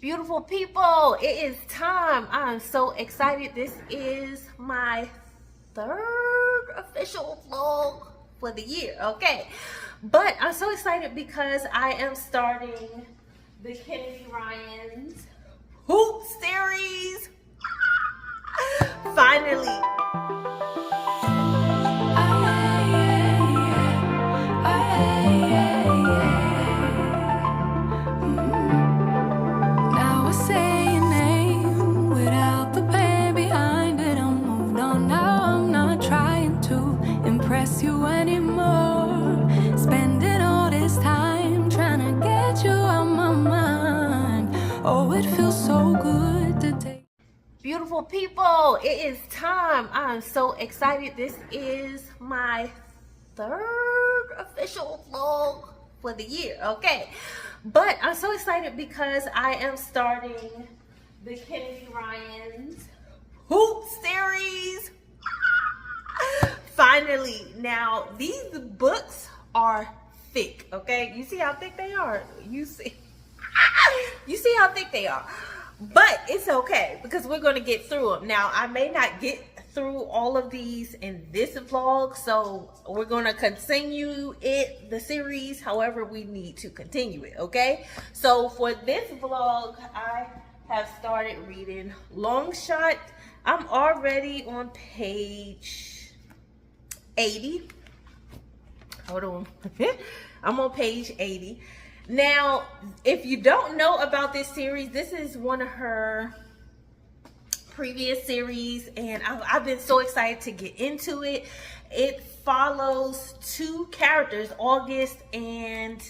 Beautiful people, it is time. I'm so excited. This is my third official vlog for the year, okay? But I'm so excited because I am starting the Kennedy Ryan's Hoop series. Finally. You anymore, spending all this time trying to get you out my mind. Oh, it feels so good to take. Beautiful people, it is time. I'm so excited. This is my third official vlog for the year, okay? But I'm so excited because I am starting the Kennedy Ryan's Hoop series. Finally. Now, these books are thick, okay? You see how thick they are? You see how thick they are. But it's okay because we're going to get through them. Now, I may not get through all of these in this vlog, so we're going to continue the series however we need to continue it, okay? So for this vlog, I have started reading Long Shot. I'm already on page 80. Hold on. I'm on page 80. Now, if you don't know about this series, this is one of her previous series, and I've been so excited to get into it. It follows two characters, August and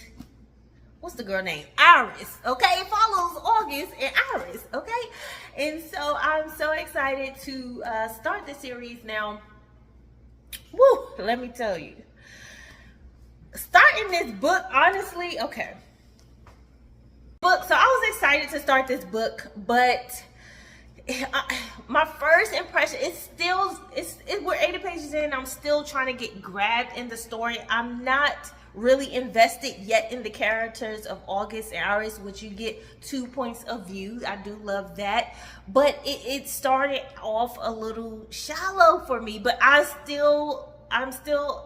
what's the girl name? Iris, okay? It follows August and Iris, okay? And so I'm so excited to start the series now. Woo, let me tell you. Starting this book, honestly, okay. So I was excited to start this book, but my first impression, we're 80 pages in, I'm still trying to get grabbed in the story. I'm not really invested yet in the characters of August and Iris, which you get 2 points of view. I do love that, but it started off a little shallow for me, but I'm still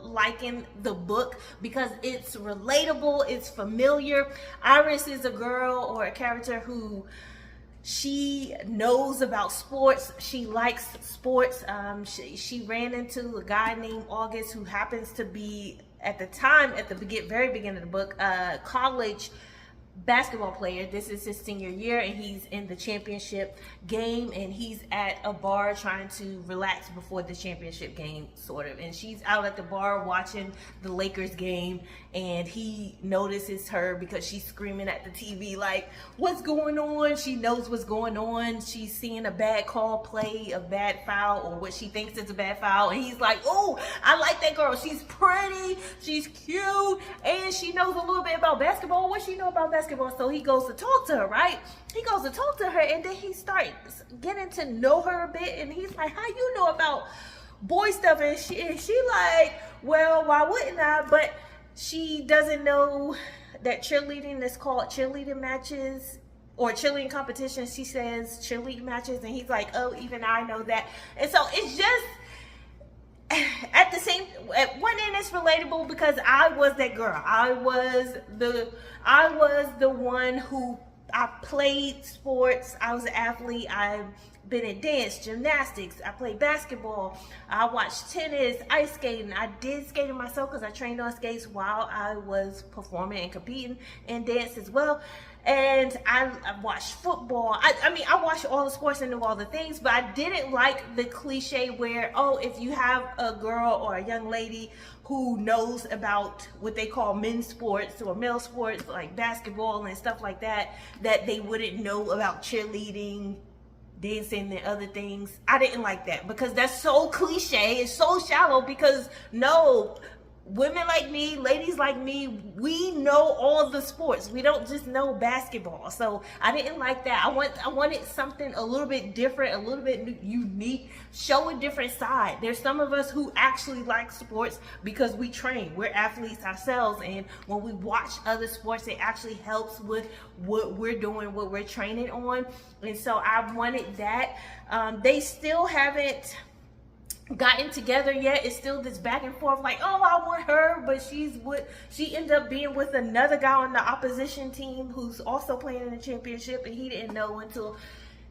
liking the book because it's relatable, it's familiar. Iris is a girl or a character who she knows about sports. She likes sports. She ran into a guy named August who happens to be, at the time, at the very beginning of the book, college basketball player. This is his senior year, and he's in the championship game, and he's at a bar trying to relax before the championship game, sort of. And she's out at the bar watching the Lakers game, and he notices her because she's screaming at the TV like, what's going on? She knows what's going on. She's seeing a bad call play, a bad foul, or what she thinks is a bad foul, and he's like, oh, I like that girl. She's pretty, she's cute, and she knows a little bit about basketball. What she know about basketball? So he goes to talk to her, right? He goes to talk to her, and then he starts getting to know her a bit, and he's like, how you know about boy stuff? And she like, well, why wouldn't I? But she doesn't know that cheerleading is called cheerleading matches or cheerleading competitions. She says cheerleading matches, and he's like, oh, even I know that. And so it's just, at one end it's relatable because I was that girl. I was the one who, I played sports. I was an athlete. I've been in dance, gymnastics. I played basketball. I watched tennis, ice skating. I did skating myself because I trained on skates while I was performing and competing in dance as well. And I watched football. I mean, I watched all the sports and knew all the things, but I didn't like the cliche where, oh, if you have a girl or a young lady who knows about what they call men's sports or male sports like basketball and stuff like that, that they wouldn't know about cheerleading, dancing, and other things. I didn't like that because that's so cliche. It's so shallow because no, women like me, ladies like me, we know all the sports. We don't just know basketball. So I didn't like that. I wanted something a little bit different, a little bit unique, show a different side. There's some of us who actually like sports because we train. We're athletes ourselves, and when we watch other sports, it actually helps with what we're doing, what we're training on. And so I wanted that. They still haven't gotten together yet. It's still this back and forth, like, oh, I want her, but she ended up being with another guy on the opposition team who's also playing in the championship, and he didn't know until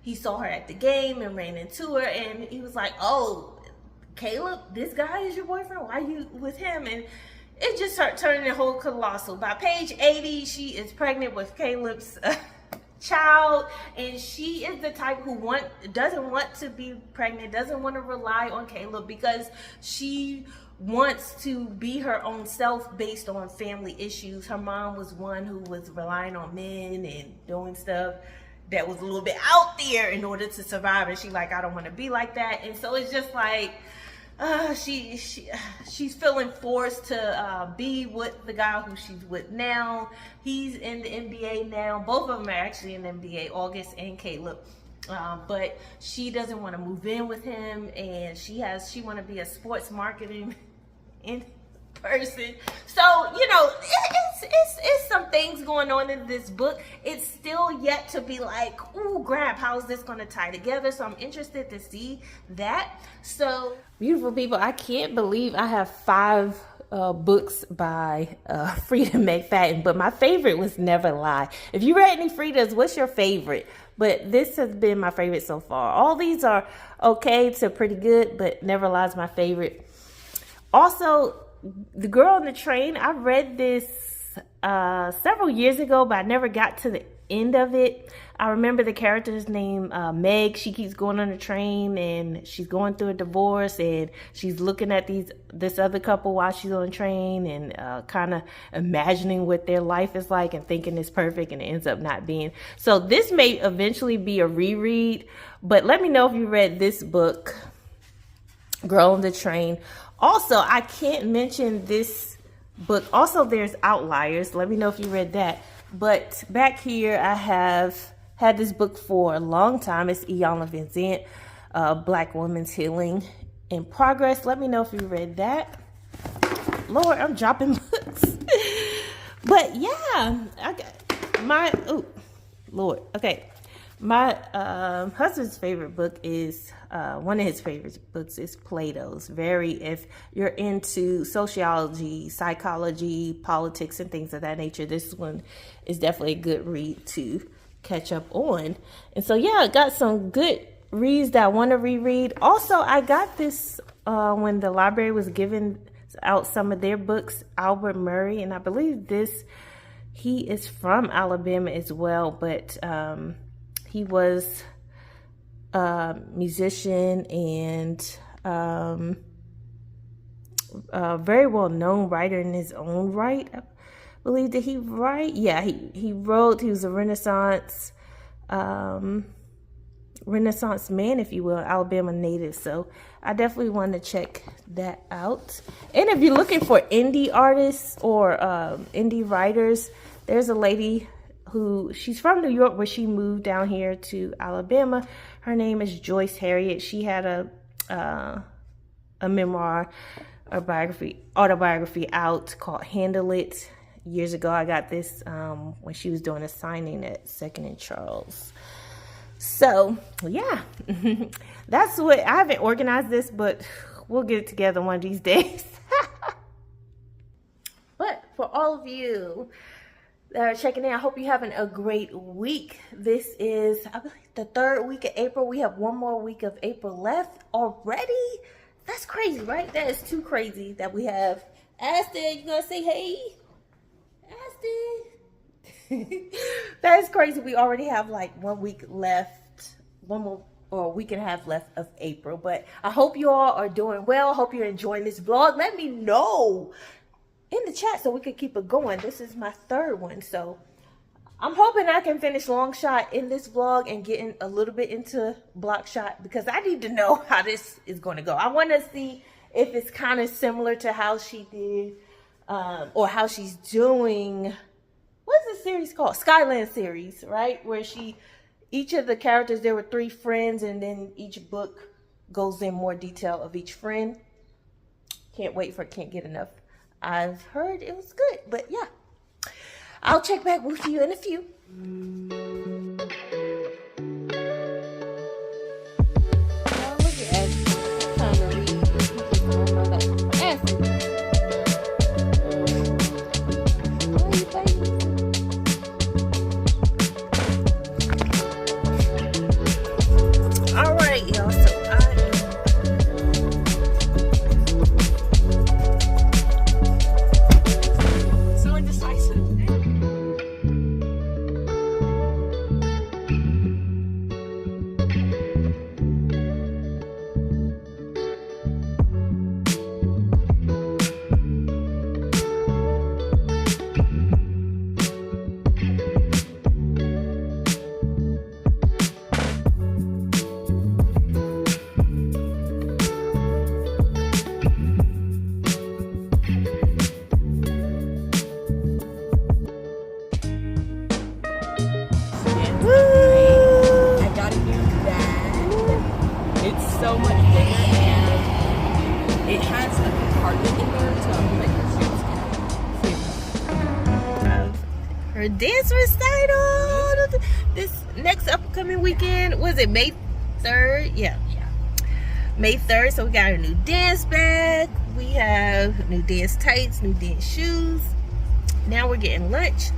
he saw her at the game and ran into her, and he was like, oh, Caleb, this guy is your boyfriend? Why are you with him? And it just started turning the whole colossal. By page 80, she is pregnant with Caleb's child, and she is the type who doesn't want to be pregnant, doesn't want to rely on Caleb, because she wants to be her own self based on family issues. Her mom was one who was relying on men and doing stuff that was a little bit out there in order to survive, and she like, I don't want to be like that. And so it's just like she's feeling forced to be with the guy who she's with now. He's in the NBA now. Both of them are actually in the NBA, August and Caleb. But she doesn't want to move in with him, and she want to be a sports marketing in person. So, you know, it's some things going on in this book. It's still yet to be like, ooh, grab, how is this going to tie together? So I'm interested to see that. So, beautiful people, I can't believe I have 5 books by Frida McFadden, but my favorite was Never Lie. If you read any Fridas, what's your favorite? But this has been my favorite so far. All these are okay to pretty good, but Never Lie is my favorite. Also, The Girl on the Train, I read this several years ago, but I never got to the end of it. I remember the character's name, Meg. She keeps going on the train, and she's going through a divorce, and she's looking at this other couple while she's on the train, and kind of imagining what their life is like and thinking it's perfect, and it ends up not being. So this may eventually be a reread, but let me know if you read this book, Girl on the Train. Also, I can't mention this book. Also, there's Outliers. Let me know if you read that. But back here, I have had this book for a long time. It's Iyanla Vanzant, Black Woman's Healing in Progress. Let me know if you read that. Lord, I'm dropping books. But yeah, I got my, oh, Lord. Okay. My husband's favorite book is, one of his favorite books is Plato's. If you're into sociology, psychology, politics, and things of that nature, this one is definitely a good read to catch up on. And so, yeah, I got some good reads that I want to reread. Also, I got this when the library was giving out some of their books, Albert Murray, and I believe he is from Alabama as well, but he was a musician and a very well-known writer in his own right. I believe, did he write? Yeah, he wrote. He was a Renaissance man, if you will, Alabama native. So I definitely want to check that out. And if you're looking for indie artists or indie writers, there's a lady she's from New York, but she moved down here to Alabama. Her name is Joyce Harriet. She had a memoir, autobiography out called Handle It. Years ago, I got this when she was doing a signing at 2nd and Charles. So, yeah, that's what, I haven't organized this, but we'll get it together one of these days. But for all of you that are checking in, I hope you're having a great week. This is, I believe, the 3rd week of April. We have one more week of April left already. That's crazy, right? That is too crazy that we have. Aston, you gonna say hey? Aston. That is crazy. We already have like 1 week left, or a week and a half left of April. But I hope you all are doing well. I hope you're enjoying this vlog. Let me know in the chat so we could keep it going. This is my 3rd one, so I'm hoping I can finish long shot in this vlog and getting a little bit into block shot, because I need to know how this is going to go. I want to see if it's kind of similar to how she did or how she's doing. What's the series called? Skyland series, right? Where each of the characters, there were 3 friends, and then each book goes in more detail of each friend. Can't wait for it. Can't get enough. I've heard it was good, but yeah. I'll check back with you in a few. Oh, look at Ashley. I'm trying to read. Oh my God. Ashley. Why are you fighting? All right, y'all. So indecisive. I got a new bag. It's so much bigger and it has a compartment in there to like your shoes. Her dance recital this next upcoming weekend. Was it May 3rd? Yeah. May 3rd. So we got a new dance bag. We have new dance tights, new dance shoes. Now we're getting lunch.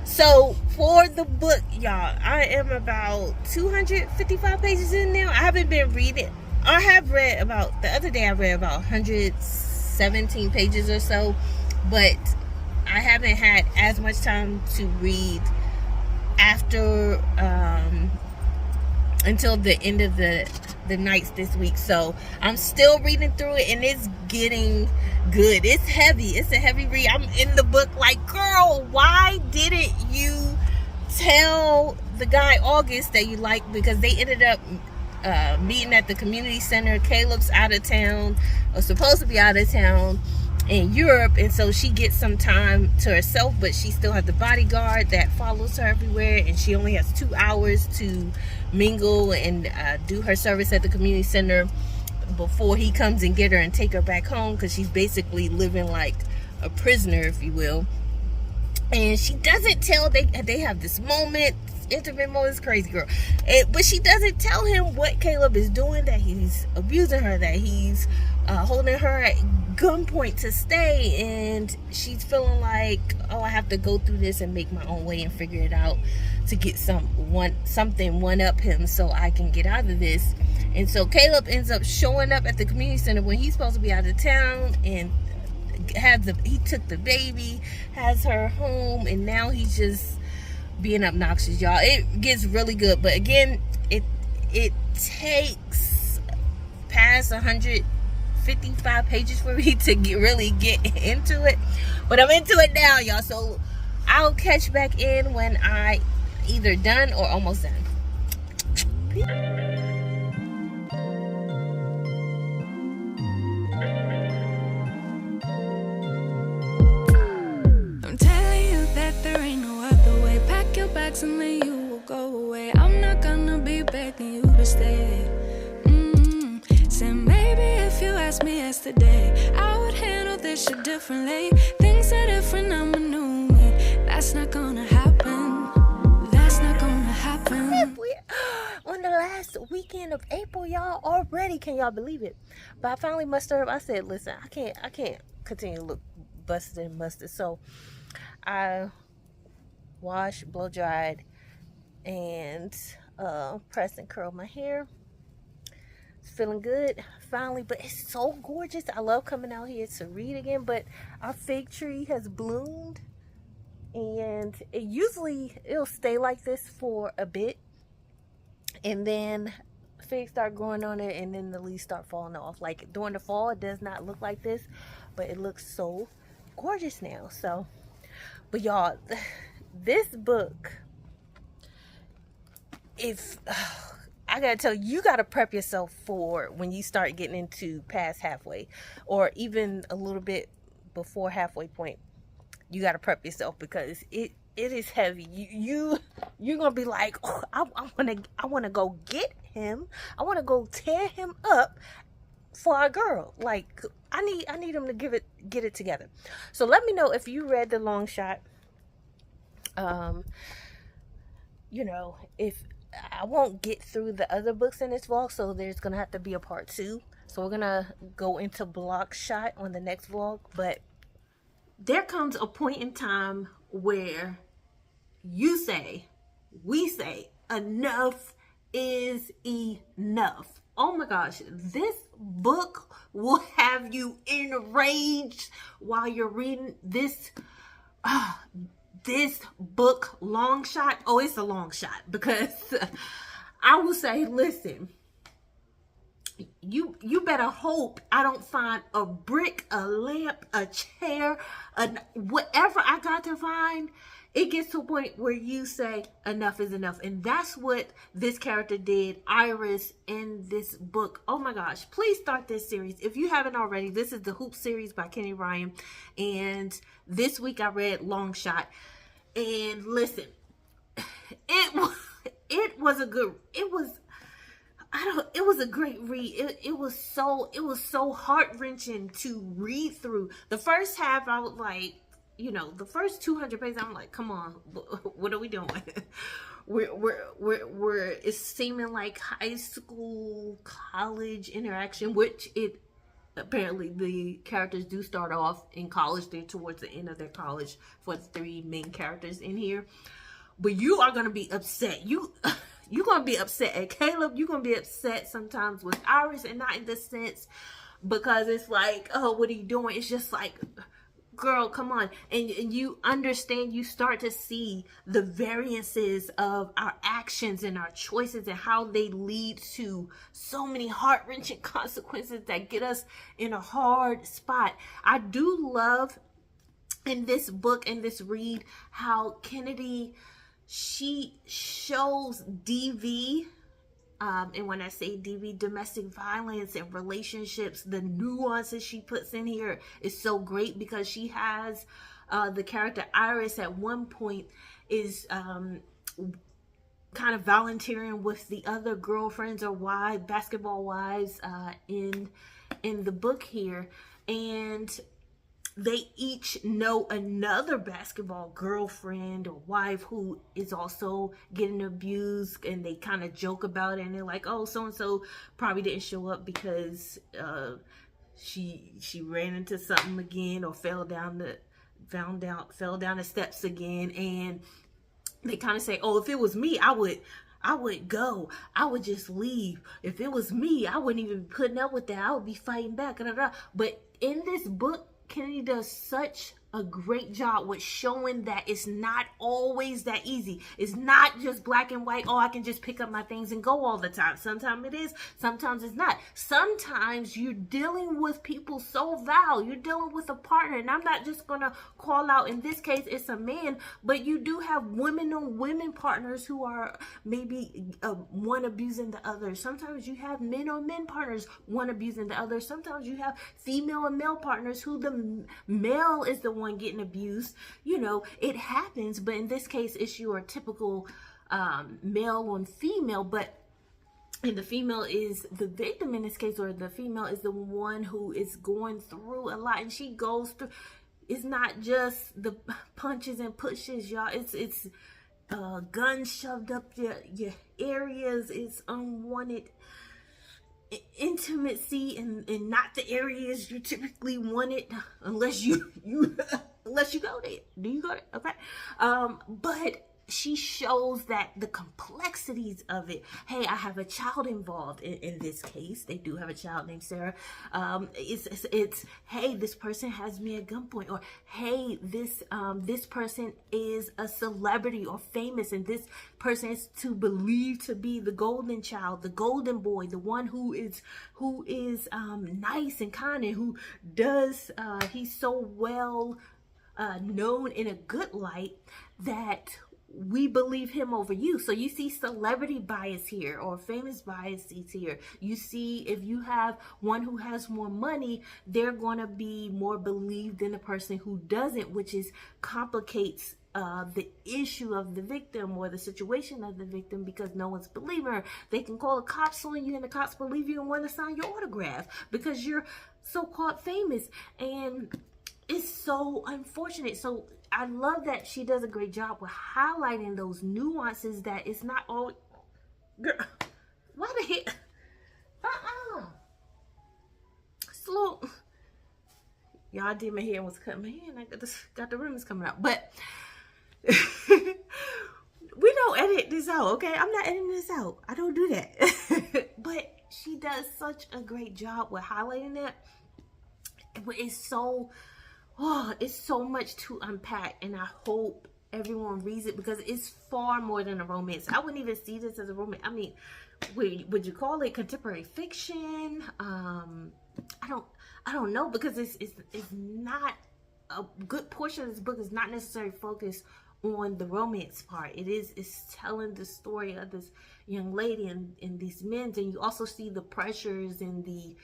So for the book, y'all, I am about 255 pages in now. I haven't been reading. I have read about, the other day I read about 117 pages or so, but I haven't had as much time to read after until the end of the nights this week. So I'm still reading through it and it's getting good. It's heavy. It's a heavy read. I'm in the book like, girl, why didn't you tell the guy August that you like? Because they ended up meeting at the community center. Caleb's out of town, or supposed to be out of town in Europe, and so she gets some time to herself, but she still has the bodyguard that follows her everywhere, and she only has 2 hours to mingle and do her service at the community center before he comes and get her and take her back home, because she's basically living like a prisoner, if you will. And she doesn't tell, they have this moment, intimate moment. It's crazy, girl. But she doesn't tell him what Caleb is doing, that he's abusing her, that he's holding her at gunpoint to stay, and she's feeling like, oh, I have to go through this and make my own way and figure it out to get something one up him so I can get out of this. And so Caleb ends up showing up at the community center when he's supposed to be out of town, and he took the baby, has her home, and now he's just being obnoxious, y'all. It gets really good, but again, it takes past 155 pages for me to really get into it, but I'm into it now, y'all. So I'll catch back in when I either done or almost done. I'm telling you that there ain't no other way. Pack your bags and then you will go away. I'm not gonna be begging you to stay. Said maybe if you asked me yesterday, I would handle this shit differently. Things are different, I'm a new me. That's not gonna happen. That's not gonna happen. On the last weekend of April, y'all, already. Can y'all believe it? But I finally mustered up. I said, listen, I can't continue to look busted and musted. So I washed, blow dried, and pressed and curled my hair. It's feeling good finally, but it's so gorgeous. I love coming out here to read again, but our fig tree has bloomed, and it'll stay like this for a bit, and then figs start growing on it, and then the leaves start falling off. Like during the fall, it does not look like this, but it looks so gorgeous now. So, but y'all, this book, I gotta tell you, you gotta prep yourself for when you start getting into past halfway, or even a little bit before halfway point, you got to prep yourself because it is heavy. You're gonna be like, oh, I wanna go get him. I wanna go tear him up for our girl. Like, I need him to get it together. So let me know if you read The Long Shot. You know, if I won't get through the other books in this vlog, so there's gonna have to be a part 2. So we're gonna go into Block Shot on the next vlog. But there comes a point in time where we say enough is enough. Oh my gosh, this book will have you enraged while you're reading this book, Long Shot. Oh, it's a long shot, because I will say, listen, you better hope I don't find a brick, a lamp, a chair, whatever I got to find. It gets to a point where you say enough is enough. And that's what this character did, Iris, in this book. Oh my gosh, please start this series. If you haven't already, this is the Hoop series by Kenny Ryan. And this week I read Long Shot. And listen, it was a great read. It was so heart-wrenching to read through. The first half, I was like, you know, the first 200 pages, I'm like, come on, what are we doing? It's seeming like high school, college interaction, which it apparently the characters do start off in college. They're towards the end of their college for the 3 main characters in here. But you are gonna be upset. You're gonna be upset at Caleb. You're gonna be upset sometimes with Iris, and not in the sense because it's like, oh, what are you doing? It's just like, girl, come on. And you understand, you start to see the variances of our actions and our choices and how they lead to so many heart-wrenching consequences that get us in a hard spot. I do love in this book and this read how Kennedy, she shows DV, and when I say DV, domestic violence and relationships, the nuances she puts in here is so great, because she has the character Iris at one point is kind of volunteering with the other girlfriends or basketball wives in the book here, and they each know another basketball girlfriend or wife who is also getting abused, and they kind of joke about it, and they're like, oh, so-and-so probably didn't show up because she ran into something again, or fell down the steps again. And they kind of say, oh, if it was me, I would go. I would just leave. If it was me, I wouldn't even be putting up with that. I would be fighting back. But in this book, Kennedy does such a great job with showing that it's not always that easy. It's not just black and white. Oh, I can just pick up my things and go all the time. Sometimes it is, sometimes it's not. Sometimes you're dealing with people so vile. You're dealing with a partner, and I'm not just gonna call out, in this case it's a man, but you do have women on women partners who are maybe one abusing the other. Sometimes you have men on men partners, one abusing the other. Sometimes you have female and male partners who the male is the one getting abused. You know, it happens, but in this case it's your typical male on female, and the female is the victim in this case, or the female is the one who is going through a lot, and she goes through, it's not just the punches and pushes, y'all. It's guns shoved up your areas. It's unwanted intimacy and not the areas you typically want it, unless you unless you go there. Do you go there? Okay. But she shows that the complexities of it. Hey, I have a child involved in this case. They do have a child named Sarah. It's hey, this person has me at gunpoint, or hey, this person is a celebrity or famous, and this person is to believe to be the golden child, the golden boy, the one who is nice and kind, and who does he's so well known in a good light that we believe him over you. So you see celebrity bias here, or famous bias here. You see, if you have one who has more money, they're going to be more believed than the person who doesn't, which is complicates the issue of the victim or the situation of the victim, because no one's believing her. They can call the cops on you, and the cops believe you and want to sign your autograph because you're so-called famous. And it's so unfortunate. So I love that she does a great job with highlighting those nuances, that it's not all, girl, why the heck, slow. Y'all did my hair, was cutting my hair, and I got the ribbons coming out. But we don't edit this out, okay? I'm not editing this out. I don't do that. But she does such a great job with highlighting that. But it's so, it's so much to unpack, and I hope everyone reads it, because it's far more than a romance. I wouldn't even see this as a romance. I mean, would you call it contemporary fiction? I don't know, because it's not, a good portion of this book is not necessarily focused on the romance part. It's telling the story of this young lady and these men, and you also see the pressures and the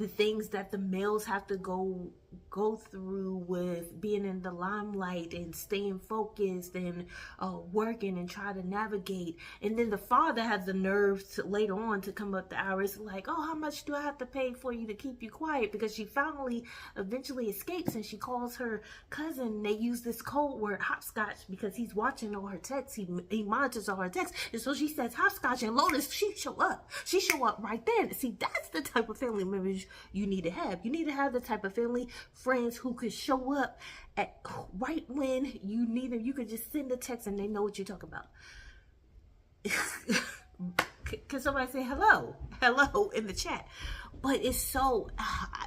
things that the males have to go through with being in the limelight and staying focused and working and try to navigate. And then the father has the nerve to later on to come up to Iris like, oh, how much do I have to pay for you to keep you quiet? Because she eventually escapes, and she calls her cousin. They use this code word hopscotch because he's watching all her texts. He monitors all her texts. And so she says hopscotch, and Lotus, she show up right then. See, that's the type of family members you need to have. You need to have the type of family friends who could show up at right when you need them. You could just send a text and they know what you're talking about. Can somebody say hello in the chat? But it's so,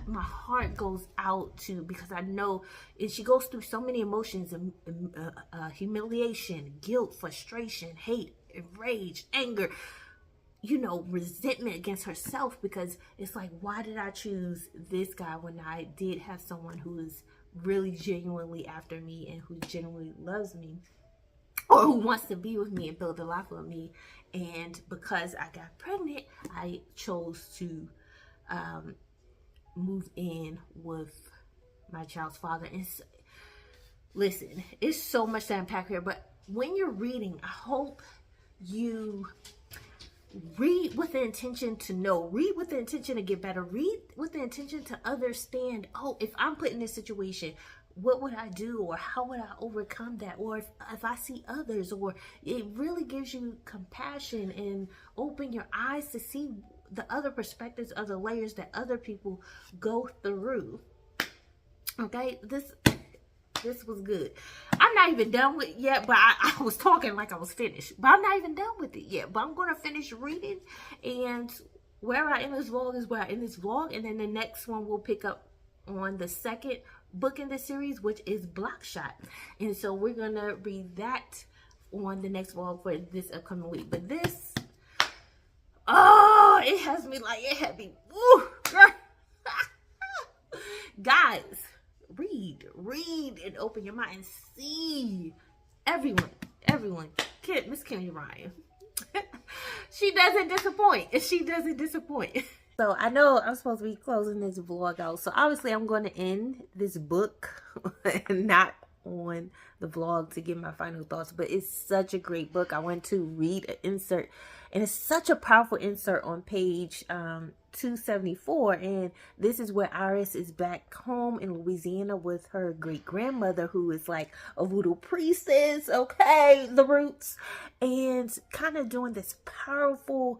my heart goes out to, because I know, and she goes through so many emotions, humiliation, guilt, frustration, hate, rage, anger, resentment against herself, because it's like, why did I choose this guy when I did have someone who is really genuinely after me and who genuinely loves me, or who wants to be with me and build a life with me? And because I got pregnant, I chose to move in with my child's father. And listen, it's so much to unpack here, but when you're reading, I hope you read with the intention to know, read with the intention to get better, read with the intention to understand, oh, if I'm put in this situation, what would I do, or how would I overcome that, or if I see others, or it really gives you compassion and open your eyes to see the other perspectives, other layers that other people go through. Okay, this was good. I'm not even done with it yet, but I was talking like I was finished. But I'm not even done with it yet. But I'm going to finish reading. And where I end this vlog is where I end this vlog. And then the next one we'll pick up on the second book in the series, which is Blockshot. And so we're going to read that on the next vlog for this upcoming week. But this, oh, it has me like, it had me, woo, girl. Guys, read and open your mind and see everyone, Miss Kenny Ryan. She doesn't disappoint. So I know I'm supposed to be closing this vlog out, so obviously I'm going to end this book and not on the vlog to give my final thoughts, but it's such a great book. I went to read an insert, and it's such a powerful insert on page 274, and this is where Iris is back home in Louisiana with her great grandmother, who is like a voodoo priestess, okay, the roots, and kind of doing this powerful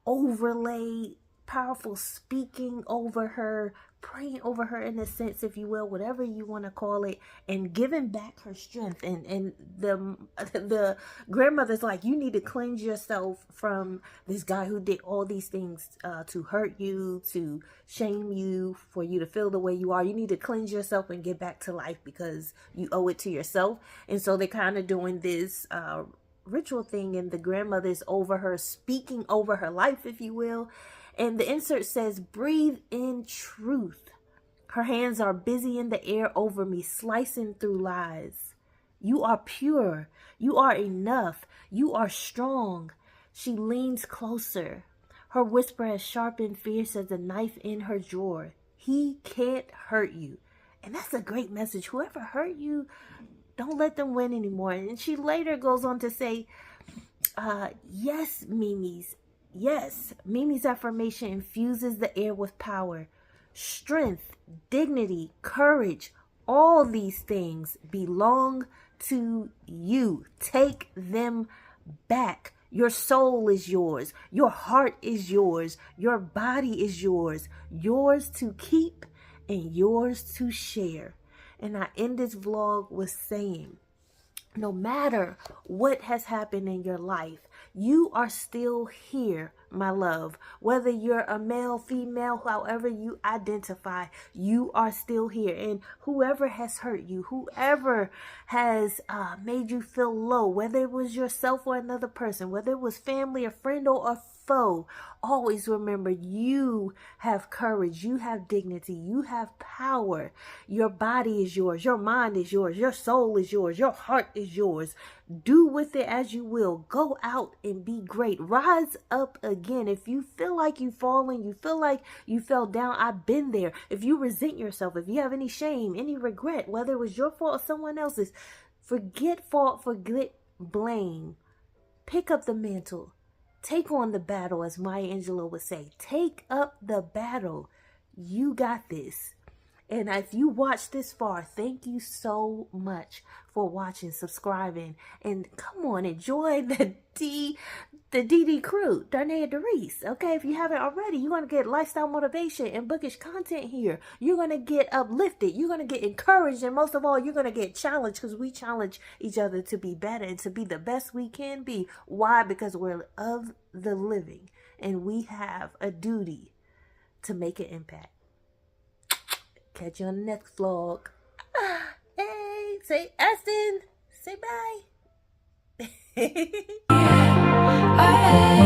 overlay, powerful speaking over her, praying over her in a sense, if you will, whatever you want to call it, and giving back her strength. And the grandmother's like, you need to cleanse yourself from this guy who did all these things to hurt you, to shame you, for you to feel the way you are. You need to cleanse yourself and get back to life because you owe it to yourself. And so they're kind of doing this ritual thing, and the grandmother's over her, speaking over her life, if you will. And the insert says, breathe in truth. Her hands are busy in the air over me, slicing through lies. You are pure. You are enough. You are strong. She leans closer. Her whisper as sharp and fierce as a knife in her drawer. He can't hurt you. And that's a great message. Whoever hurt you, don't let them win anymore. And she later goes on to say, yes, Mimi's affirmation infuses the air with power, strength, dignity, courage. All these things belong to you. Take them back. Your soul is yours. Your heart is yours. Your body is yours. Yours to keep and yours to share. And I end this vlog with saying, no matter what has happened in your life, you are still here, my love. Whether you're a male, female, however you identify, you are still here. And whoever has hurt you, whoever has made you feel low, whether it was yourself or another person, whether it was family, a friend, or a foe, always remember you have courage, you have dignity, you have power. Your body is yours, your mind is yours, your soul is yours, your heart is yours. Do with it as you will. Go out and be great. Rise up again. If you feel like you've fallen, you feel like you fell down, I've been there. If you resent yourself, if you have any shame, any regret, whether it was your fault or someone else's, forget fault, forget blame. Pick up the mantle. Take on the battle, as Maya Angelou would say. Take up the battle. You got this. And if you watched this far, thank you so much for watching, subscribing, and come on, enjoy the DD crew, Darnaya, Darice. Okay, if you haven't already, you're going to get lifestyle motivation and bookish content here. You're going to get uplifted. You're going to get encouraged. And most of all, you're going to get challenged, because we challenge each other to be better and to be the best we can be. Why? Because we're of the living and we have a duty to make an impact. Catch you on the next vlog. Hey, say Aston. Say bye. I